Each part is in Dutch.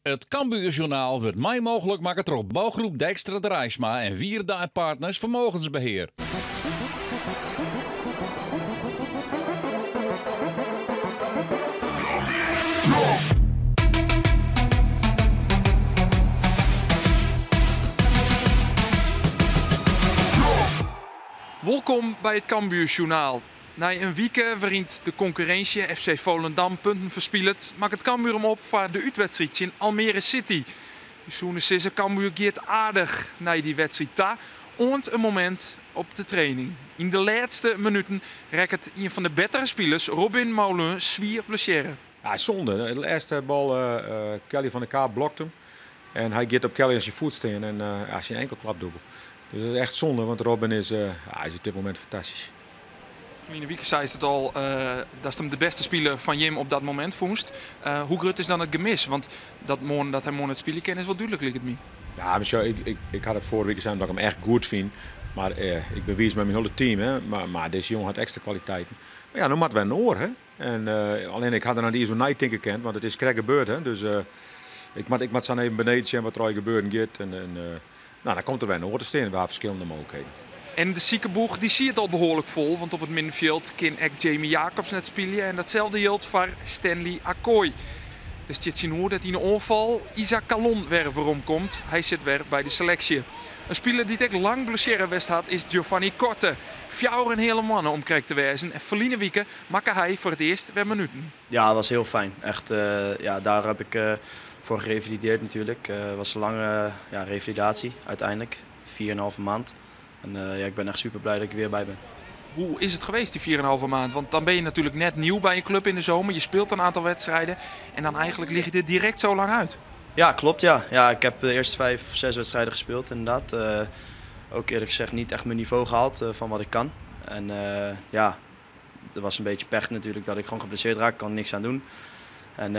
Het Cambuurjournaal wordt mij mogelijk maken door bouwgroep Dijkstra Drijsma en Wierdaai Partners Vermogensbeheer. Welkom bij het Cambuurjournaal. Na een week waarin de concurrentie FC Volendam punten verspielt, maakt het Cambuur hem op voor de uitwedstrijd in Almere City. Zo'n is Cambuur geert aardig naar die wedstrijd ta, ont een moment op de training. In de laatste minuten rekt een van de betere spelers, Robin Moulin, zwier blessure. Ja, zonde. De eerste bal, Kelly van der Kaap blokt hem. En hij gaat op Kelly aan zijn voet staan en zijn enkel klapdubbel. Dus dat is echt zonde, want Robin is op dit moment fantastisch. In de week zei het al, dat is hem de beste speler van Jim op dat moment vond. Hoe groot is dan het gemis? Want dat hij morgen het spelen kent is wel duidelijk, lijkt het me. Ja, maar ik had het vorige week gezegd dat ik hem echt goed vind. Maar ik bewijs met mijn hele team. Hè. Maar deze jongen had extra kwaliteiten. Maar ja, nu moet we een oor. Hè. En, alleen ik had er naar die zo night denken gekend, want het is krijg gebeurd. Hè. Dus ik moet zo even beneden zien wat er gebeuren gaat. Nou, dan komt er weer een oor te staan. We hebben verschillende mogelijkheden. En de ziekenboeg die zie het al behoorlijk vol, want op het middenveld kan ook Jamie Jacobs net spelen. En datzelfde geldt voor Stanley Akkoy. Dus dit zien hoe dat in een aanval Isaac Calon weer komt. Hij zit weer bij de selectie. Een speler die echt lang blessurewest had is Giovanni Korte. 4 een hele mannen om krijg te wijzen. En verliezen weken maakte hij voor het eerst weer minuten. Ja, dat was heel fijn. Echt, daar heb ik voor gerevalideerd natuurlijk. Het was een lange revalidatie uiteindelijk. 4,5 maand. En ik ben echt super blij dat ik er weer bij ben. Hoe is het geweest die 4,5 maand? Want dan ben je natuurlijk net nieuw bij een club in de zomer. Je speelt een aantal wedstrijden en dan eigenlijk lig je er direct zo lang uit. Ja, klopt ja. Ja, ik heb de eerste 5, 6 wedstrijden gespeeld inderdaad. Ook eerlijk gezegd niet echt mijn niveau gehaald van wat ik kan. En er was een beetje pech natuurlijk dat ik gewoon geblesseerd raak. Ik kan er niks aan doen. En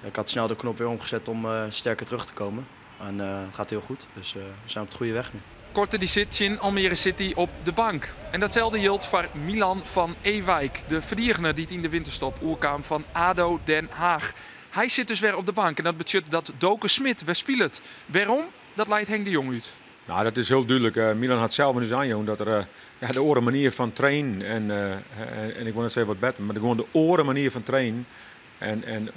ik had snel de knop weer omgezet om sterker terug te komen. En het gaat heel goed, dus we zijn op de goede weg nu. Korte die zit in Almere City op de bank. En datzelfde geldt voor Milan van Ewijk, de verdediger die het in de winterstop oerkwam van ADO Den Haag. Hij zit dus weer op de bank en dat betekent dat Doke Smit weer speelt. Waarom? Dat leidt Henk de Jong uit. Nou, dat is heel duidelijk. Milan had zelf eens aangegeven dat er de oren manier van trainen en ik wil net zeggen wat beter, maar gewoon de oren manier van trainen en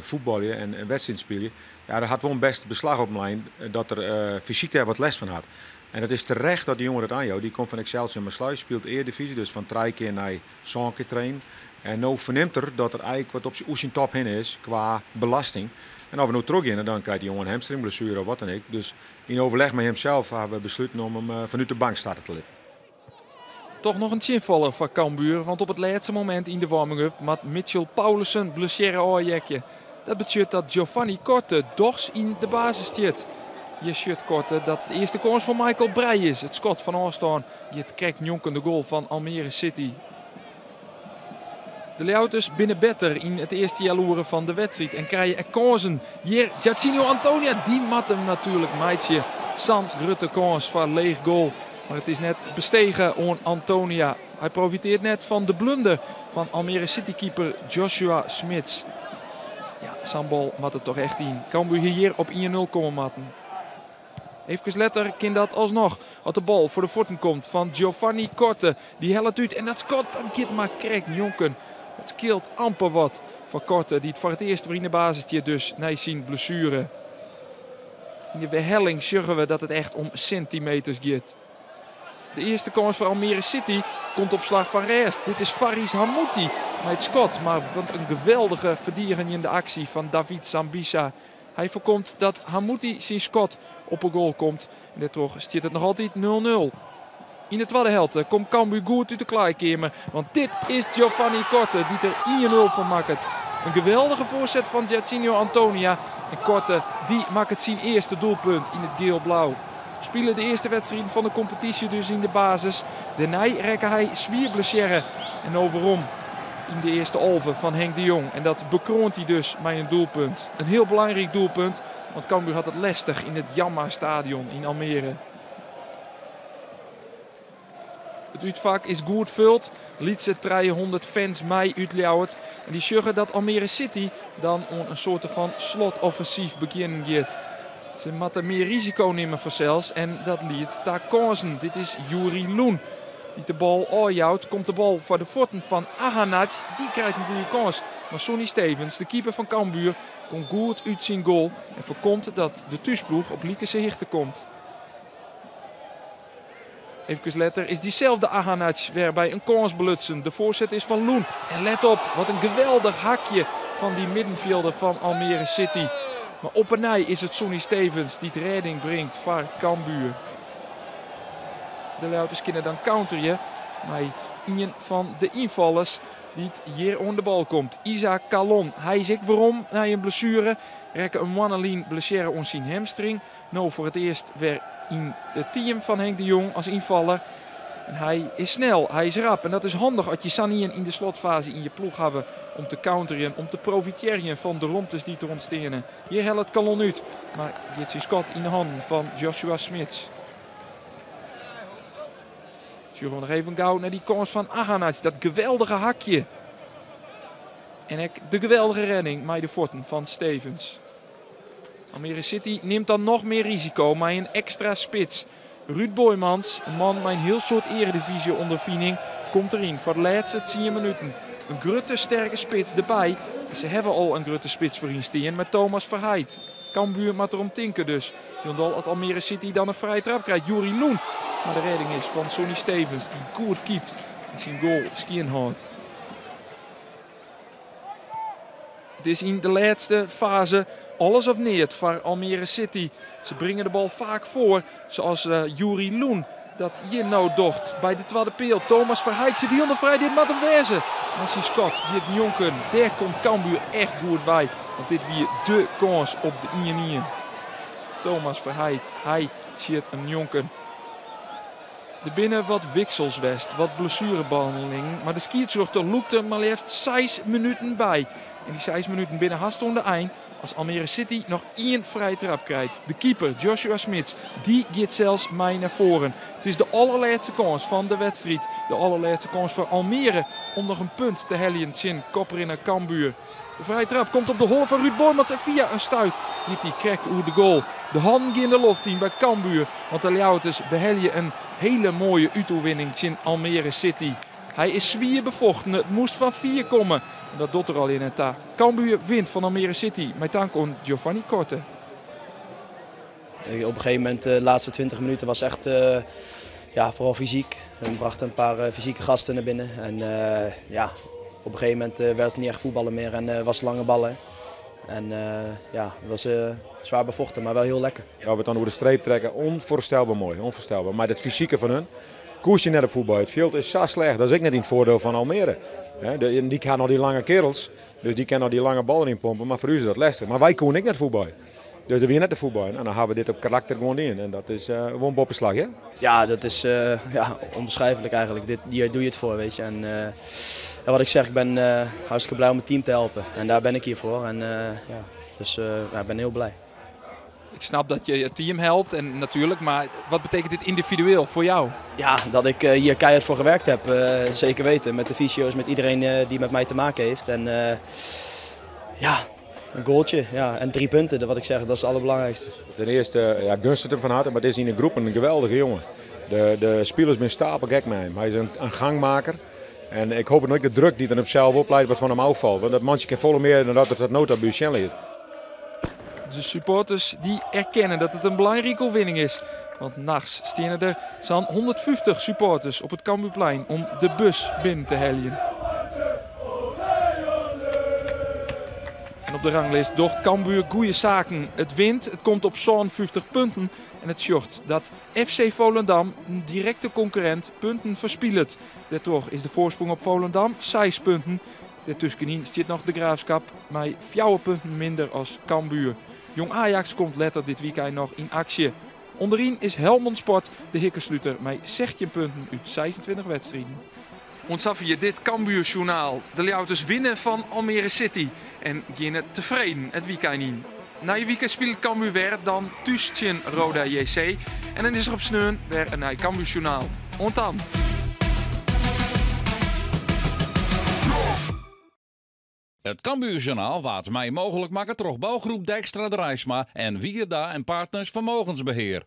voetballen en wedstrijden spelen. Ja, daar had wel een best beslag op lijn dat er fysiek daar wat les van had. En het is terecht dat die jongen dat aanhoudt. Die komt van Excelsior Maasluis, speelt Eredivisie, dus van 3 keer naar 7 keer trainen. En nu verneemt er dat er eigenlijk wat op zijn top heen is qua belasting. En als we nu terug in, dan krijgt die jongen een hamstringblessure of wat dan ook. Dus in overleg met hemzelf hebben we besloten om hem vanuit de bank starten te laten. Toch nog een chinvaller van Cambuur, want op het laatste moment in de warming-up maakt Mitchell Paulussen blessure oorjekje. Dat betekent dat Giovanni Korte dochs in de basis staat. Je shirt Korte dat de eerste kans van Michael Breij is. Het schot van Oostorn. Die het krijgt jonkende goal van Almere City. De Leeuwters binnen beter in het eerste jaloeren van de wedstrijd. En krijgen er kansen. Hier Giacinho Antonia, die mat hem natuurlijk meidje. Sam Rutte kans van leeg goal. Maar het is net bestegen aan Antonia. Hij profiteert net van de blunder van Almere City keeper Joshua Smits. Ja, Sambal mat het toch echt in. Cambuur hier op 1-0 komen matten. Even later kan dat alsnog. Als de bal voor de voeten komt van Giovanni Korte. Die helpt uit en dat schot dat gaat maar krijgt jonken. Het scheelt amper wat voor Korte die het voor het eerst weer in de basis hier dus na zijn blessure. In de behelling zeggen we dat het echt om centimeters gaat. De eerste kans voor Almere City komt op slag van Rest. Dit is Faris Hamouti met het schot. Maar wat een geweldige verdediging in de actie van David Zambisa. Hij voorkomt dat Hamouti zijn schot op een goal komt. En daardoor staat het nog altijd 0-0. In de tweede helft komt Cambuur goed uit de klaarkamer. Want dit is Giovanni Korte die er 1-0 van maakt. Een geweldige voorzet van Giacinho Antonia. En Korte die maakt het zijn eerste doelpunt in het geel-blauw. Spelen de eerste wedstrijd van de competitie dus in de basis. Daarna rekken hij zwierblessure. En overom in de eerste halve van Henk de Jong. En dat bekroont hij dus met een doelpunt. Een heel belangrijk doelpunt. Want Cambuur had het lastig in het Jamma Stadion in Almere. Het uitvak is goed vult. Lietse 300 fans mij uitljouwt. En die zeggen dat Almere City dan een soort van slotoffensief beginnen gaat. Ze moeten meer risico nemen voor zelfs. En dat liet daar kansen. Dit is Juri Loen. Die de bal aanjouwt. Komt de bal voor de voeten van Ahanac. Die krijgt een goede kans. Maar Sonny Stevens, de keeper van Cambuur, komt goed uit zijn goal. En voorkomt dat de thuisploeg op Liekense hichten komt. Even later is diezelfde Ahanac weer bij een kans belutsen. De voorzet is van Loen. En let op, wat een geweldig hakje van die middenvelder van Almere City. Maar op en nij is het Sonny Stevens die het redding brengt voor Cambuur. De Luiters kunnen dan counteren. Maar een van de invallers die hier onder de bal komt. Isaac Calon. Hij zegt waarom na een blessure. Rekken een Wanelien blessure aan zijn hamstring. Nou voor het eerst weer in het team van Henk de Jong als invaller. En hij is snel, hij is rap. En dat is handig als je Sanien in de slotfase in je ploeg hebben om te counteren, om te profiteren van de romtes die te ontstaan. Hier helpt het Calon uit. Maar dit is Scott in de handen van Joshua Smits. Zullen we nog even gauw naar die kans van Ahanac. Dat geweldige hakje. En ook de geweldige redding met de voeten van Stevens. Almere City neemt dan nog meer risico met een extra spits. Ruud Boymans, een man met een heel soort eredivisie ondervinding, komt erin voor de laatste 10 minuten. Een grote sterke spits erbij. Ze hebben al een grote spits voor in steen met Thomas Verheid. Cambuur moet erom tinken dus. Jondal dat Almere City dan een vrije trap krijgt. Juri Loen. Maar de redding is van Sonny Stevens die goed keept. En zijn goal skien houdt. Het is in de laatste fase alles of niet voor Almere City. Ze brengen de bal vaak voor. Zoals Juri Loen dat hier nou docht bij de tweede peel. Thomas Verheid zit hier onder vrij. Dit moet hem wezen. Maar si Scott, dit jonken. Daar komt Cambuur echt goed bij. Want dit weer de kans op de 1-1. Thomas Verheid, hij ziet hem jonken. Er binnen wat wiksels west, wat blessurebehandeling. Maar de scheidsrechter loopt er maar liefst 6 minuten bij. En die 6 minuten binnen haast onder eind. Als Almere City nog 1 vrije trap krijgt. De keeper Joshua Smits, die gaat zelfs mij naar voren. Het is de allerlaatste kans van de wedstrijd. De allerlaatste kans voor Almere om nog een punt te hellen in koprinner Cambuur. De vrije trap komt op de hol van Ruud Boymans en via een stuit die krijgt over de goal. De handen in de loftteam bij Cambuur. Want de Leeuwters beheljen een hele mooie uitoewinning in Almere City. Hij is zwier bevochten. Het moest van 4 komen. En dat doet er al in het ta. Cambuur wint van Almere City. Met dank aan Giovanni Korte. Op een gegeven moment, de laatste 20 minuten was echt vooral fysiek. We brachten een paar fysieke gasten naar binnen. En op een gegeven moment werd het niet echt voetballen meer en was lange ballen. En het was zwaar bevochten, maar wel heel lekker. Ja, we dan over de streep trekken, onvoorstelbaar mooi, onvoorstelbaar. Maar het fysieke van hun, koers je net op voetbal. Het veld is zo slecht, dat is ook net in het voordeel van Almere. Die kan al die lange kerels, dus die kunnen al die lange ballen inpompen, maar voor u is dat lastig. Maar wij konden ook net voetbal. Dus er weer net de voetbal. En dan hebben we dit op karakter gewoon in. En dat is gewoon boppenslag, hè? Ja, dat is onbeschrijfelijk eigenlijk. Hier doe je het voor, weet je. En wat ik zeg, ik ben hartstikke blij om het team te helpen. En daar ben ik hier voor. En ik ben heel blij. Ik snap dat je het team helpt, en natuurlijk, maar wat betekent dit individueel voor jou? Ja, dat ik hier keihard voor gewerkt heb, zeker weten. Met de fysio's, met iedereen die met mij te maken heeft. En een goaltje en 3 punten, wat ik zeg, dat is het allerbelangrijkste. Ten eerste, gunst het hem van harte, maar het is in de groep een geweldige jongen. De spelers zijn stapel gek met hem. Hij is een gangmaker. En ik hoop nooit de druk die er op zelf opleidt wat van hem afvalt. Want dat mandje kan volle meer dan dat het dat nota buiten ligt. De supporters die erkennen dat het een belangrijke overwinning is. Want nachts staan er zo'n 150 supporters op het Cambuurplein om de bus binnen te heljen. En op de ranglijst docht Cambuur goede zaken. Het wint, het komt op zo'n 50 punten. En het short dat FC Volendam, een directe concurrent, punten verspielt. Daardoor is de voorsprong op Volendam 6 punten. Daartussenin zit nog de Graafschap met 4 punten minder als Cambuur. Jong Ajax komt later dit weekend nog in actie. Onderin is Helmond Sport de hikkersluiter met 16 punten uit 26 wedstrijden. Ontsaf je dit Cambuur-journaal. De Leeuwters winnen van Almere City en beginnen tevreden het weekend in. Na je weekend speelt Cambuur weer dan thuis tegen Roda JC. En dan is er op sneun weer een Cambuur-journaal. Ontan. Het Cambuurjournaal waard mij mogelijk maken door bouwgroep Dijkstra de Rijsma en Wierda en Partners Vermogensbeheer.